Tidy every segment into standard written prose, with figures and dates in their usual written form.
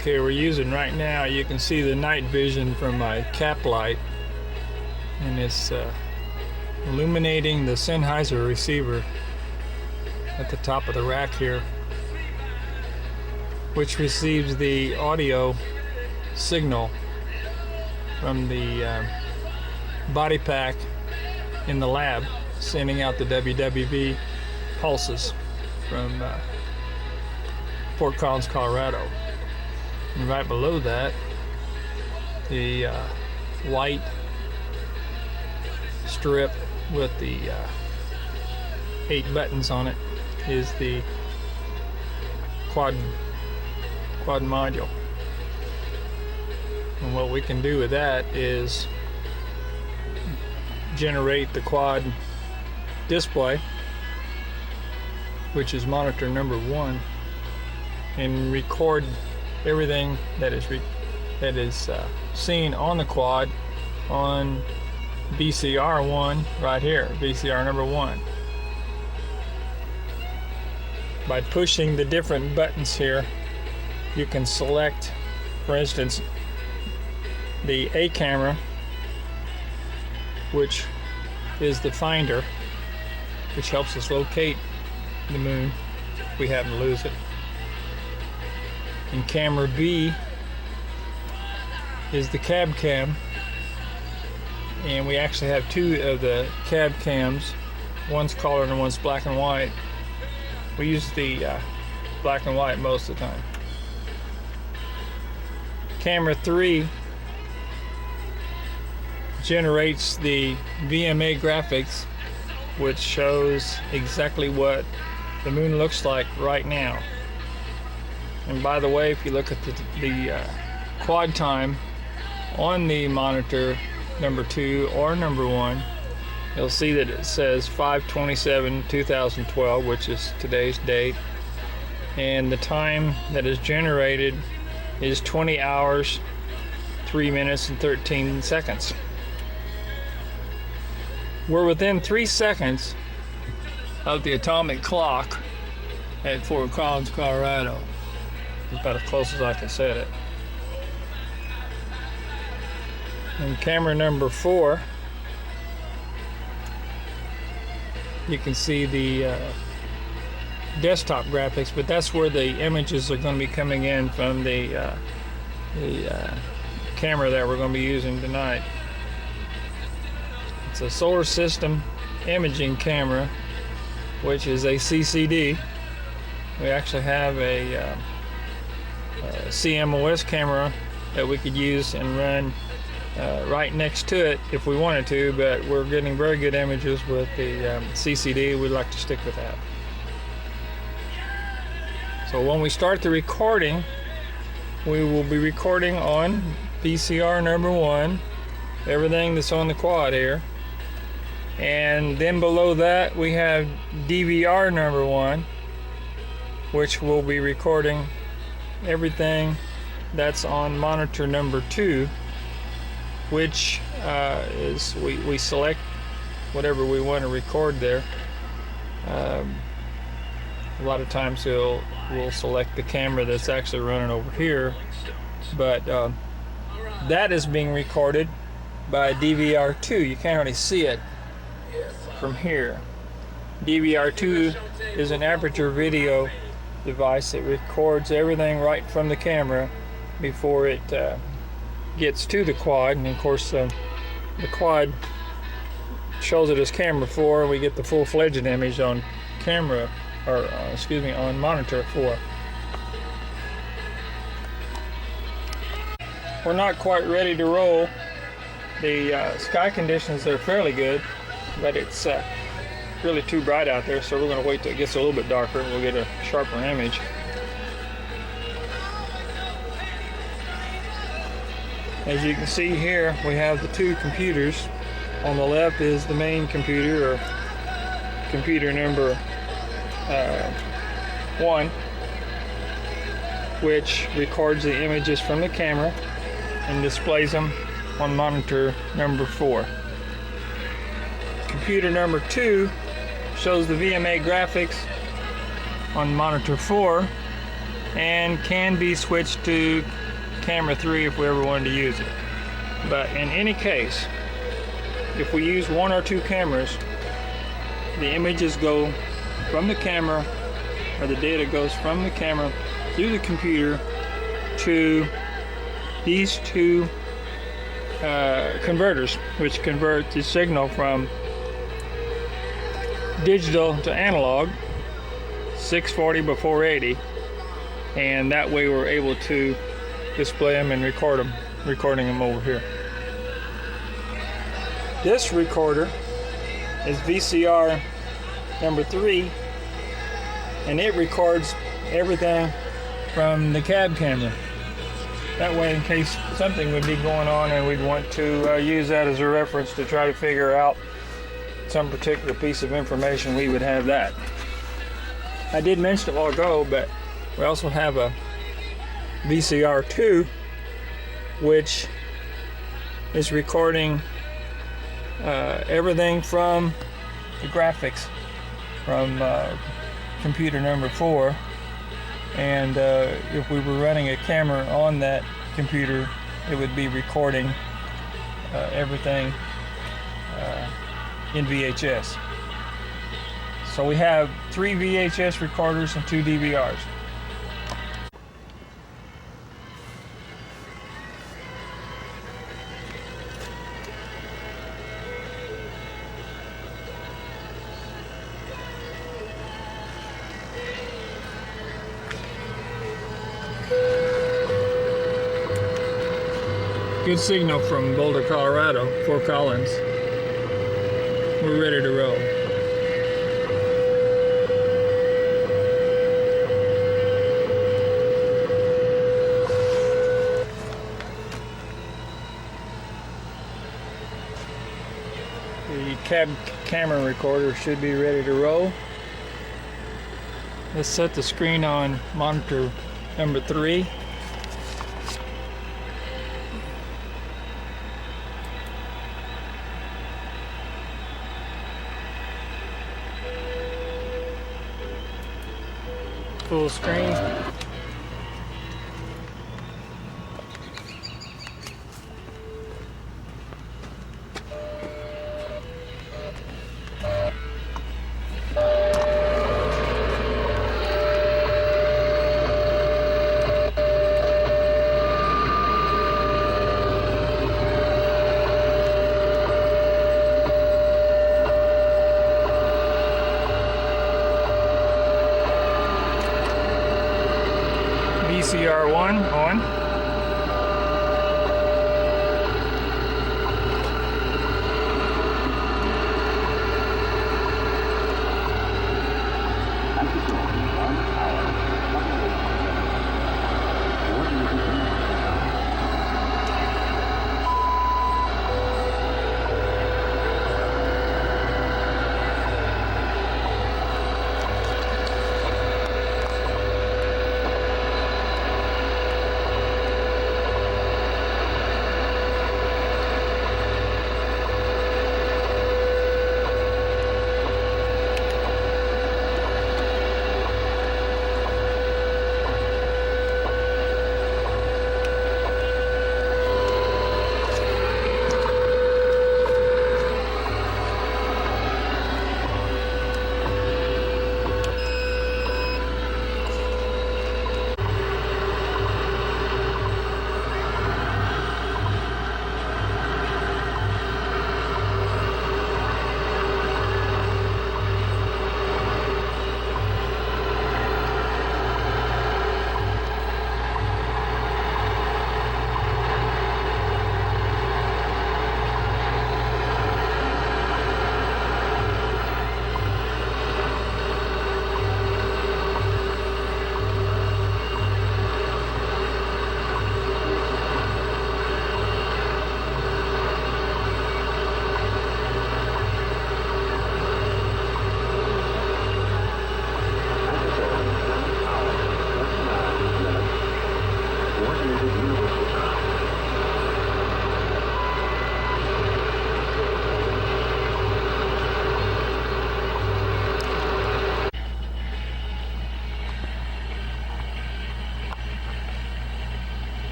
Okay, we're using right now, you can see the night vision from my cap light, and it's illuminating the Sennheiser receiver at the top of the rack here, which receives the audio signal from the body pack in the lab, sending out the WWV pulses from Fort Collins, Colorado. And right below that, the white strip with the 8 buttons on it is the quad module. And what we can do with that is generate the quad display, which is monitor number 1, and record everything that is seen on the quad on VCR1 right here, VCR number 1. By pushing the different buttons here, you can select, for instance, the A camera, which is the finder, which helps us locate the moon if we happen to lose it. And camera B is the cab cam, and we actually have 2 of the cab cams. One's colored and one's black and white. We use the black and white most of the time. Camera 3 generates the VMA graphics, which shows exactly what the moon looks like right now. And by the way, if you look at the quad time on the monitor number 2 or number 1, you'll see that it says 5/27/2012, which is today's date, and the time that is generated is 20 hours 3 minutes and 13 seconds. We're within 3 seconds of the atomic clock at Fort Collins, Colorado. About as close as I can set it. And camera number 4, you can see the desktop graphics, but that's where the images are going to be coming in from the camera that we're going to be using tonight. It's a solar system imaging camera, which is a CCD. We actually have a CMOS camera that we could use and run right next to it if we wanted to, but we're getting very good images with the CCD. We'd like to stick with that. So when we start the recording, we will be recording on VCR number 1, everything that's on the quad here. And then below that we have DVR number 1, which will be recording everything that's on monitor number 2, which is we select whatever we want to record there. A lot of times we'll select the camera that's actually running over here, but that is being recorded by DVR2. You can't really see it from here. DVR2 is an aperture video device that records everything right from the camera before it gets to the quad, and of course the quad shows it as camera 4, and we get the full-fledged image on camera, or excuse me, on monitor 4. We're not quite ready to roll. The sky conditions are fairly good, but it's really too bright out there, so we're going to wait till it gets a little bit darker and we'll get a sharper image. As you can see here, we have the 2 computers. On the left is the main computer, or computer number 1, which records the images from the camera and displays them on monitor number 4. Computer number 2 shows the VMA graphics on monitor 4 and can be switched to camera 3 if we ever wanted to use it. But in any case, if we use 1 or 2 cameras, the images go from the camera, or the data goes from the camera through the computer to these 2 converters, which convert the signal from digital to analog, 640 by 480, and that way we're able to display them and recording them over here. This recorder is VCR number 3, and it records everything from the cab camera. That way, in case something would be going on and we'd want to use that as a reference to try to figure out some particular piece of information, we would have that. I did mention it a while ago, but we also have a VCR 2, which is recording everything from the graphics from computer number 4, and if we were running a camera on that computer, it would be recording everything in VHS. So we have 3 VHS recorders and 2 DVRs. Good signal from Boulder, Colorado, Fort Collins. We're ready to roll. The cab camera recorder should be ready to roll. Let's set the screen on monitor number 3. Full screen. VCR1 on.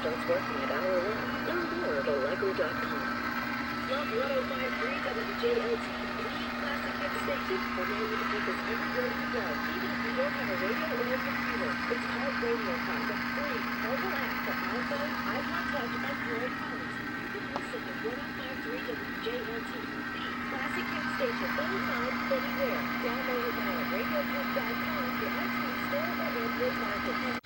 starts working at hour 1. Learn more at Allegro.com. Love 105.3 WJLT, the classic hit station, where now you can take us everywhere you go, even if you don't have a radio or a computer. It's called Radio Con, the free mobile app for iPhone, iPod Touch, and Android phones. You can listen to 105.3 WJLT, the classic hit station, anytime, anywhere. Download it now at RadioCon.com, the iTunes Store, or Android Market.